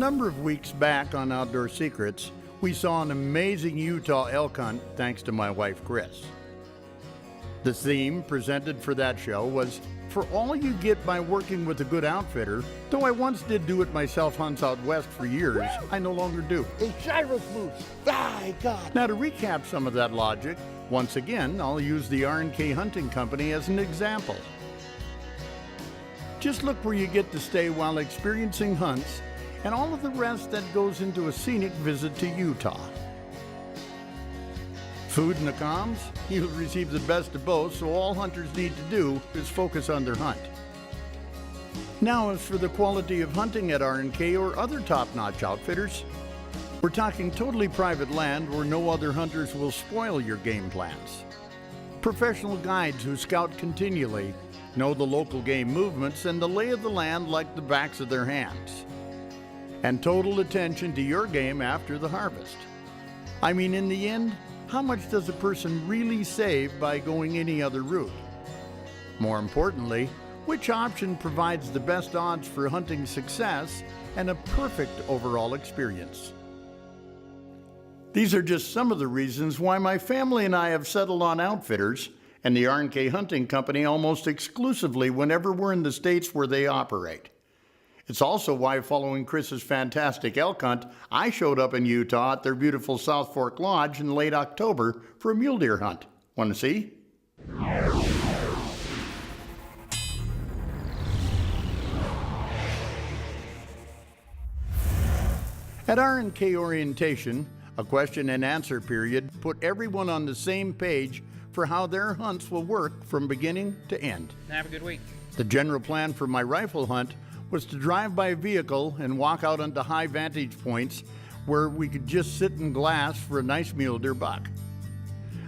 number of weeks back on Outdoor Secrets, we saw an amazing Utah elk hunt thanks to my wife, Chris. The theme presented for that show was, for all you get by working with a good outfitter, though I once did do-it-myself hunts out west for years, I no longer do. A gyro's loose. My God. Now to recap some of that logic, once again, I'll use the R&K Hunting Company as an example. Just look where you get to stay while experiencing hunts and all of the rest that goes into a scenic visit to Utah. Food and accomms, you'll receive the best of both, so all hunters need to do is focus on their hunt. Now as for the quality of hunting at R&K or other top-notch outfitters, we're talking totally private land where no other hunters will spoil your game plans. Professional guides who scout continually, know the local game movements and the lay of the land like the backs of their hands. And total attention to your game after the harvest. I mean, in the end, how much does a person really save by going any other route? More importantly, which option provides the best odds for hunting success and a perfect overall experience? These are just some of the reasons why my family and I have settled on outfitters and the R&K Hunting Company almost exclusively whenever we're in the states where they operate. It's also why, following Chris's fantastic elk hunt, I showed up in Utah at their beautiful South Fork Lodge in late October for a mule deer hunt. Want to see? At R&K Orientation, a question and answer period put everyone on the same page for how their hunts will work from beginning to end. Have a good week. The general plan for my rifle hunt was to drive by vehicle and walk out onto high vantage points where we could just sit and glass for a nice mule deer buck.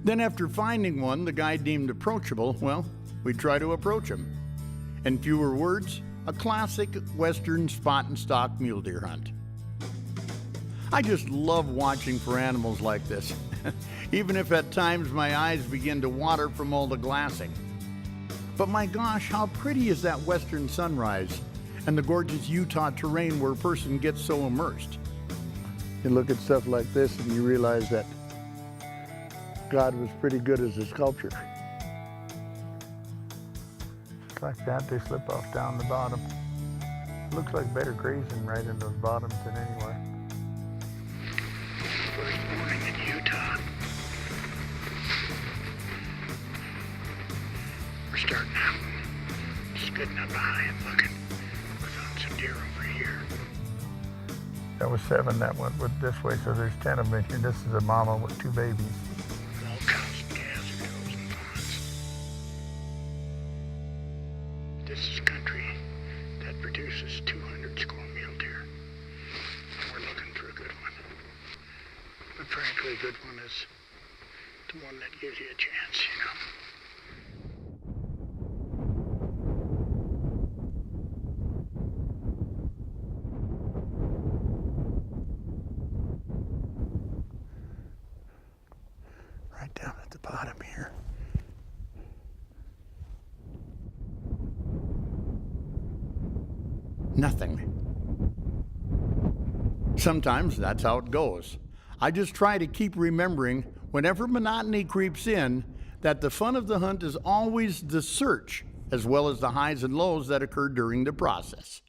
Then after finding one the guide deemed approachable, well, we'd try to approach him. In fewer words, a classic Western spot and stock mule deer hunt. I just love watching for animals like this, even if at times my eyes begin to water from all the glassing. But my gosh, how pretty is that western sunrise and the gorgeous Utah terrain where a person gets so immersed. You look at stuff like this and you realize that God was pretty good as a sculptor. Like that, they slip off down the bottom. Looks like better grazing right in those bottoms than anywhere. First morning in Utah. We're starting out. Just getting up high and looking. We found some deer over here. That was 7 that went with this way, so there's 10 of them here. This is a mama with 2 babies. All cows and calves and does and fawns. This is country that produces 200 squirrel mule deer. And we're looking for a good one. But frankly, a good one is the one that gives you a chance, you know. Right down at the bottom here. Nothing. Sometimes that's how it goes. I just try to keep remembering, whenever monotony creeps in, that the fun of the hunt is always the search, as well as the highs and lows that occur during the process.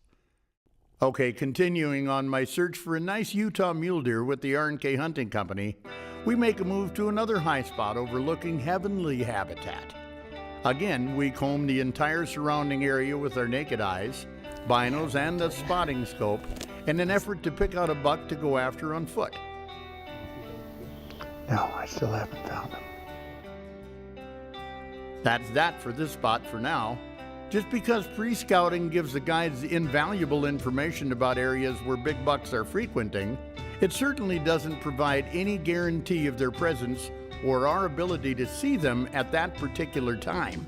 Okay, continuing on my search for a nice Utah mule deer with the R&K Hunting Company, we make a move to another high spot overlooking heavenly habitat. Again, we comb the entire surrounding area with our naked eyes, binos, and a spotting scope in an effort to pick out a buck to go after on foot. No, I still haven't found them. That's that for this spot for now. Just because pre-scouting gives the guides invaluable information about areas where big bucks are frequenting, it certainly doesn't provide any guarantee of their presence or our ability to see them at that particular time.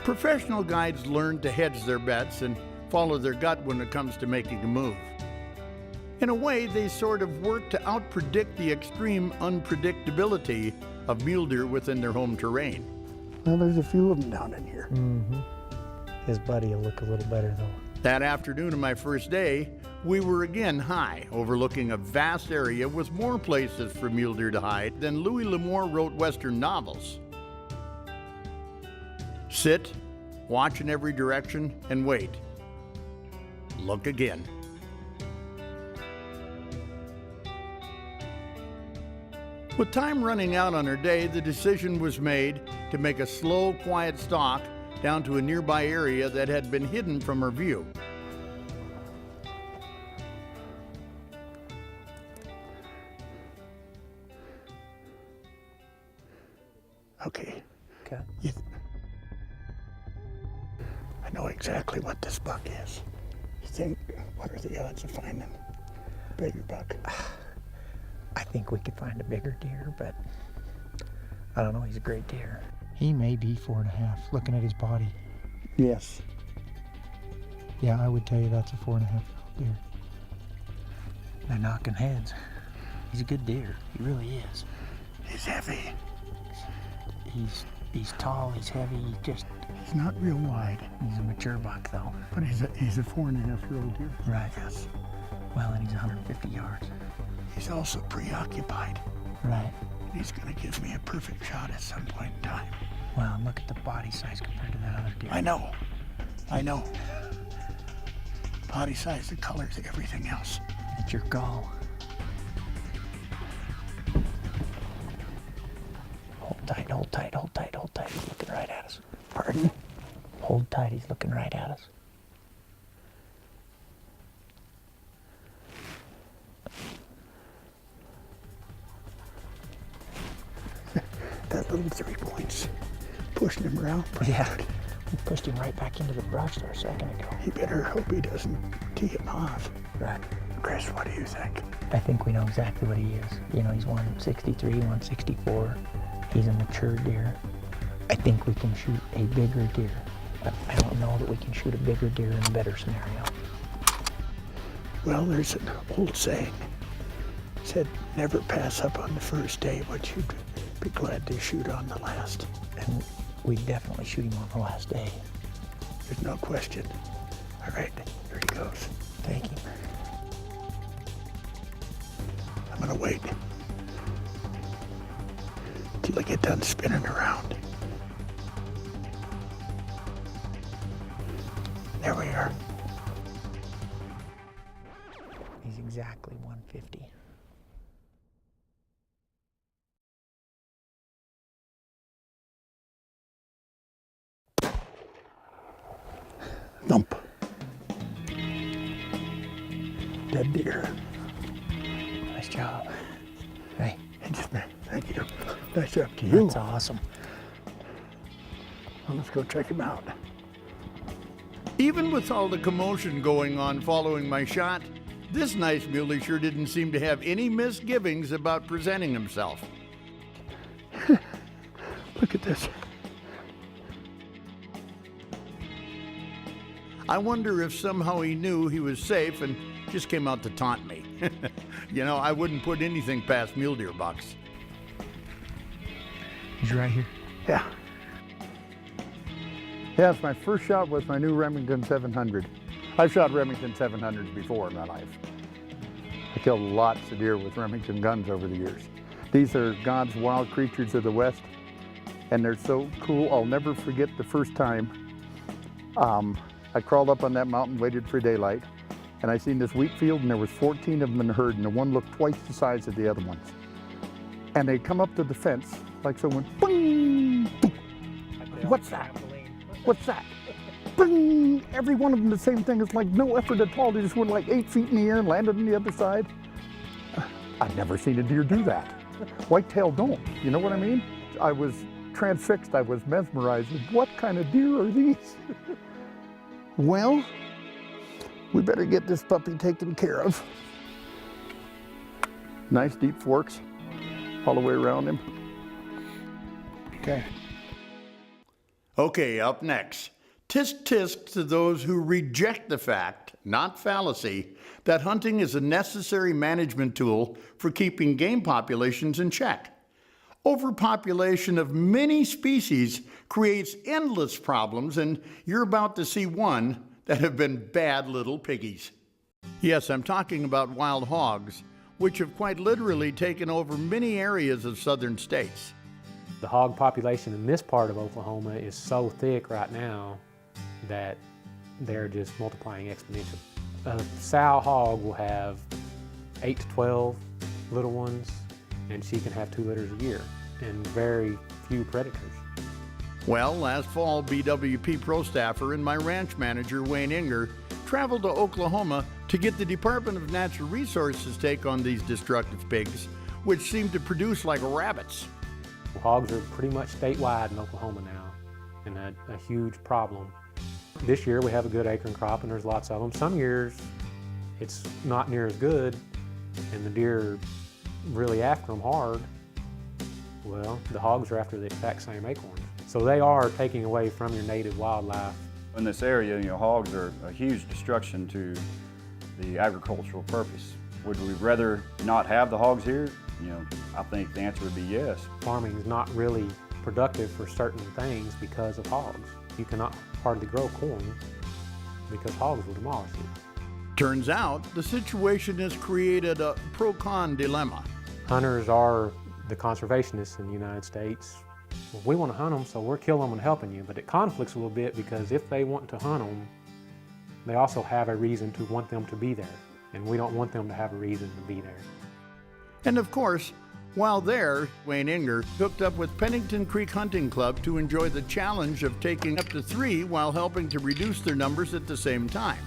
Professional guides learn to hedge their bets and follow their gut when it comes to making a move. In a way, they sort of work to outpredict the extreme unpredictability of mule deer within their home terrain. Well, there's a few of them down in here. Mm-hmm. His buddy will look a little better though. That afternoon of my first day, we were again high, overlooking a vast area with more places for mule deer to hide than Louis L'Amour wrote Western novels. Sit, watch in every direction, and wait. Look again. With time running out on our day, the decision was made to make a slow, quiet stalk down to a nearby area that had been hidden from our view. Okay. Okay. I know exactly what this buck is. You think, what are the odds of finding a bigger buck? I think we could find a bigger deer, but I don't know, he's a great deer. He may be 4.5, looking at his body. Yes. Yeah, I would tell you that's a 4.5-year-old deer. They're knocking heads. He's a good deer, he really is. He's heavy. He's tall, he's heavy, He's not real wide. he's a mature buck though. But he's a 4.5-year-old deer. Right. Yes. Well, and he's 150 yards. He's also preoccupied. Right. He's gonna give me a perfect shot at some point in time. Well, and look at the body size compared to that other deer. I know. Body size, the colors, everything else. It's your call. Hold tight, hold tight, hold tight, hold tight. He's looking right at us. Pardon? Hold tight, he's looking right at us. That little 3 points pushing him around. Yeah, we pushed him right back into the brush there a second ago. He better hope he doesn't tee him off. Right. Chris, what do you think? I think we know exactly what he is. You know, he's 163, 164. He's a mature deer. I think we can shoot a bigger deer, but I don't know that we can shoot a bigger deer in a better scenario. Well, there's an old saying. It said, never pass up on the first day what you'd be glad to shoot on the last. And we definitely shoot him on the last day. There's no question. All right, here he goes. Thank you. I'm gonna wait till I get done spinning around. There we are. He's exactly 150. Thump. Dead deer. Nice job. Hey, Thank you. Nice job to you. that's awesome. Well, let's go check him out. Even with all the commotion going on following my shot, this nice muley sure didn't seem to have any misgivings about presenting himself. Look at this. I wonder if somehow he knew he was safe and just came out to taunt me. You know, I wouldn't put anything past mule deer bucks. He's right here. Yeah. Yes, my first shot was my new Remington 700. I've shot Remington 700s before in my life. I killed lots of deer with Remington guns over the years. These are God's wild creatures of the West, and they're so cool. I'll never forget the first time I crawled up on that mountain, waited for daylight, and I seen this wheat field, and there was 14 of them in a herd, and the one looked twice the size of the other ones. And they come up to the fence like someone, boing, boom. What's that? What's that? Bing! Every one of them the same thing. It's like no effort at all. They just went like 8 feet in the air and landed on the other side. I've never seen a deer do that. Whitetail don't. You know what I mean? I was transfixed. I was mesmerized. What kind of deer are these? Well, we better get this puppy taken care of. Nice deep forks all the way around him. Okay. Okay, up next. Tisk tisk to those who reject the fact, not fallacy, that hunting is a necessary management tool for keeping game populations in check. Overpopulation of many species creates endless problems, and you're about to see one that have been bad little piggies. Yes, I'm talking about wild hogs, which have quite literally taken over many areas of southern states. The hog population in this part of Oklahoma is so thick right now that they're just multiplying exponentially. A sow hog will have 8 to 12 little ones, and she can have 2 litters a year, and very few predators. Well, last fall, BWP Pro staffer and my ranch manager, Wayne Inger, traveled to Oklahoma to get the Department of Natural Resources' take on these destructive pigs, which seem to produce like rabbits. Hogs are pretty much statewide in Oklahoma now, and a huge problem. This year we have a good acorn crop and there's lots of them. Some years it's not near as good and the deer are really after them hard. Well, the hogs are after the exact same acorns. So they are taking away from your native wildlife. In this area, hogs are a huge destruction to the agricultural purpose. Would we rather not have the hogs here? I think the answer would be yes. Farming is not really productive for certain things because of hogs. You cannot hardly grow corn because hogs will demolish it. Turns out, the situation has created a pro-con dilemma. Hunters are the conservationists in the United States. Well, we want to hunt them, so we're killing them and helping you, but it conflicts a little bit because if they want to hunt them, they also have a reason to want them to be there, and we don't want them to have a reason to be there. And of course, while there, Wayne Inger hooked up with Pennington Creek Hunting Club to enjoy the challenge of taking up to 3 while helping to reduce their numbers at the same time.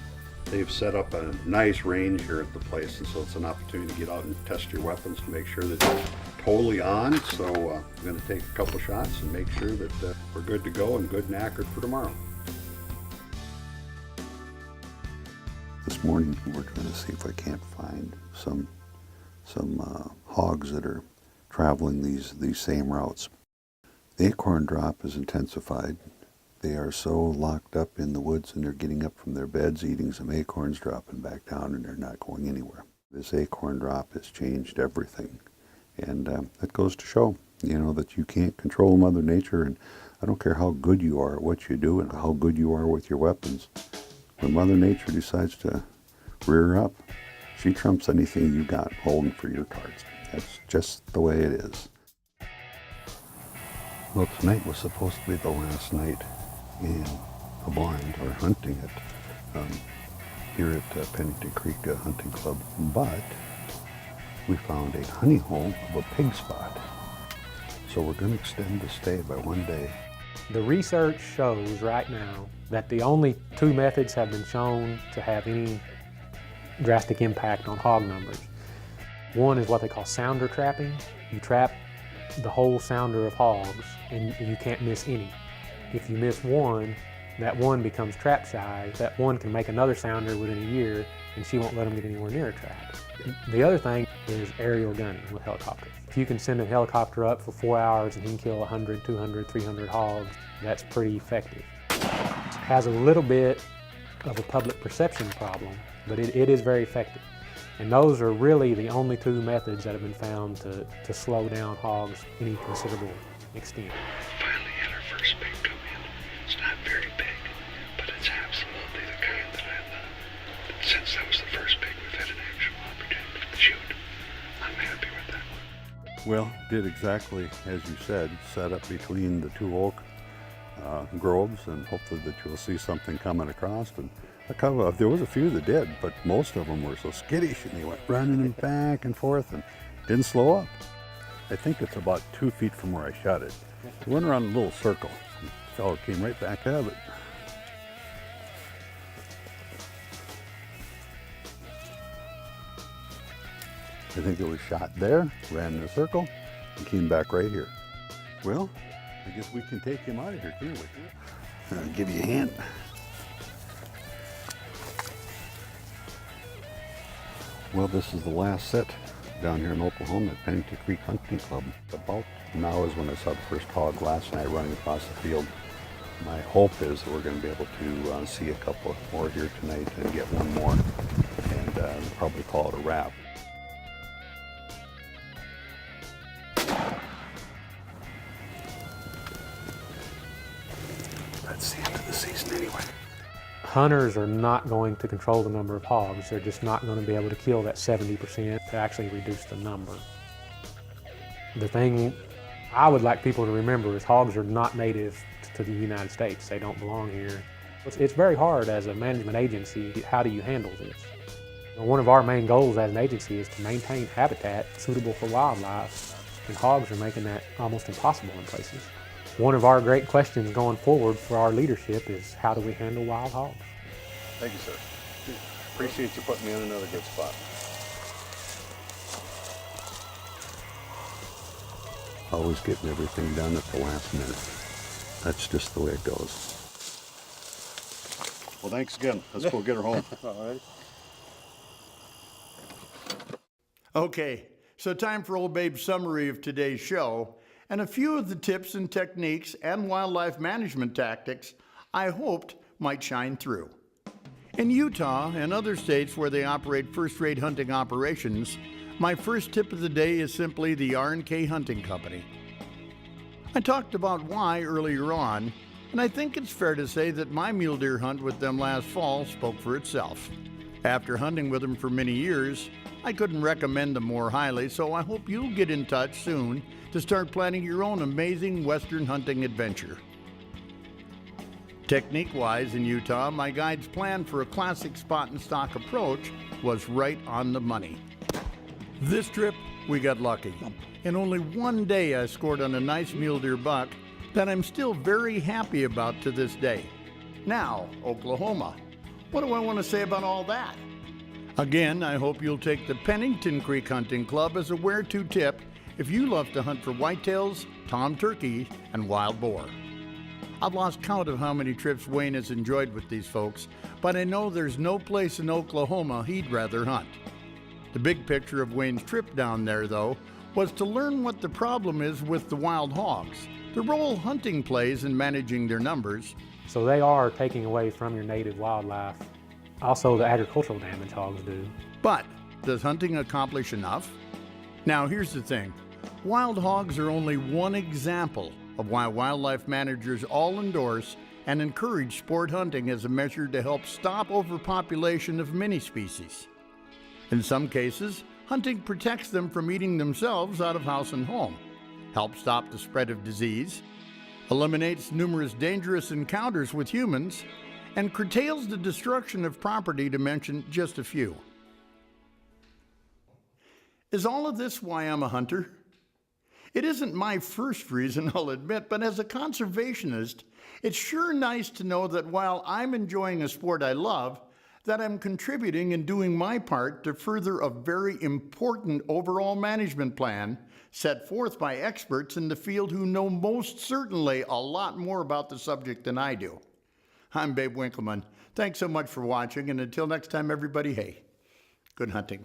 They've set up a nice range here at the place, and so it's an opportunity to get out and test your weapons to make sure that you're totally on. So I'm going to take a couple shots and make sure that we're good to go and good and accurate for tomorrow. This morning we're going to see if I can't find some hogs that are traveling these same routes. The acorn drop is intensified. They are so locked up in the woods and they're getting up from their beds, eating some acorns, dropping back down, and they're not going anywhere. This acorn drop has changed everything. And that goes to show, that you can't control Mother Nature, and I don't care how good you are at what you do and how good you are with your weapons. When Mother Nature decides to rear up, she trumps anything you got holding for your cards. That's just the way it is. Well, tonight was supposed to be the last night in a blind or hunting here at Pennington Creek Hunting Club, but we found a honey hole of a pig spot. So we're going to extend the stay by 1 day. The research shows right now that the only 2 methods have been shown to have any drastic impact on hog numbers. One is what they call sounder trapping. You trap the whole sounder of hogs and you can't miss any. If you miss one, that one becomes trap shy. That one can make another sounder within a year and she won't let them get anywhere near a trap. The other thing is aerial gunning with helicopters. If you can send a helicopter up for 4 hours and he can kill 100, 200, 300 hogs, that's pretty effective. It has a little bit of a public perception problem, but it is very effective. And those are really the only 2 methods that have been found to slow down hogs any considerable extent. Finally had our first pig come in. It's not very big, but it's absolutely the kind that I love. Since that was the first pig we've had an actual opportunity to shoot, I'm happy with that one. Well, did exactly as you said, set up between the 2 oak groves, and hopefully that you'll see something coming across. And there was a few that did, but most of them were so skittish and they went running and back and forth and didn't slow up. I think it's about 2 feet from where I shot it. It went around a little circle. The fellow came right back out of it. I think it was shot there, ran in a circle, and came back right here. Well, I guess we can take him out of here, can't we? I'll give you a hand. Well, this is the last set down here in Oklahoma at Pennington Creek Hunting Club. About now is when I saw the first hog last night running across the field. My hope is that we're going to be able to see a couple more here tonight and get one more, and probably call it a wrap. That's the end of the season anyway. Hunters are not going to control the number of hogs. They're just not going to be able to kill that 70% to actually reduce the number. The thing I would like people to remember is hogs are not native to the United States. They don't belong here. It's very hard as a management agency. How do you handle this? One of our main goals as an agency is to maintain habitat suitable for wildlife, and hogs are making that almost impossible in places. One of our great questions going forward for our leadership is how do we handle wild hogs? Thank you, sir. Appreciate you putting me in another good spot. Always getting everything done at the last minute. That's just the way it goes. Well, thanks again. Let's go get her home. All right. Okay, so time for Old Babe's summary of today's show and a few of the tips and techniques and wildlife management tactics I hoped might shine through. In Utah and other states where they operate first-rate hunting operations, my first tip of the day is simply the R&K Hunting Company. I talked about why earlier on, and I think it's fair to say that my mule deer hunt with them last fall spoke for itself. After hunting with them for many years, I couldn't recommend them more highly, so I hope you'll get in touch soon to start planning your own amazing Western hunting adventure. Technique-wise in Utah, my guide's plan for a classic spot and stock approach was right on the money. This trip, we got lucky. In only one day, I scored on a nice mule deer buck that I'm still very happy about to this day. Now, Oklahoma. What do I want to say about all that? Again, I hope you'll take the Pennington Creek Hunting Club as a where-to tip if you love to hunt for whitetails, tom turkey, and wild boar. I've lost count of how many trips Wayne has enjoyed with these folks, but I know there's no place in Oklahoma he'd rather hunt. The big picture of Wayne's trip down there, though, was to learn what the problem is with the wild hogs, the role hunting plays in managing their numbers. So they are taking away from your native wildlife. Also, the agricultural damage hogs do. But does hunting accomplish enough? Now, here's the thing. Wild hogs are only one example of why wildlife managers all endorse and encourage sport hunting as a measure to help stop overpopulation of many species. In some cases, hunting protects them from eating themselves out of house and home, helps stop the spread of disease, eliminates numerous dangerous encounters with humans, and curtails the destruction of property, to mention just a few. Is all of this why I'm a hunter? It isn't my first reason, I'll admit, but as a conservationist, it's sure nice to know that while I'm enjoying a sport I love, that I'm contributing and doing my part to further a very important overall management plan set forth by experts in the field who know most certainly a lot more about the subject than I do. I'm Babe Winkelman. Thanks so much for watching, and until next time, everybody, hey, good hunting.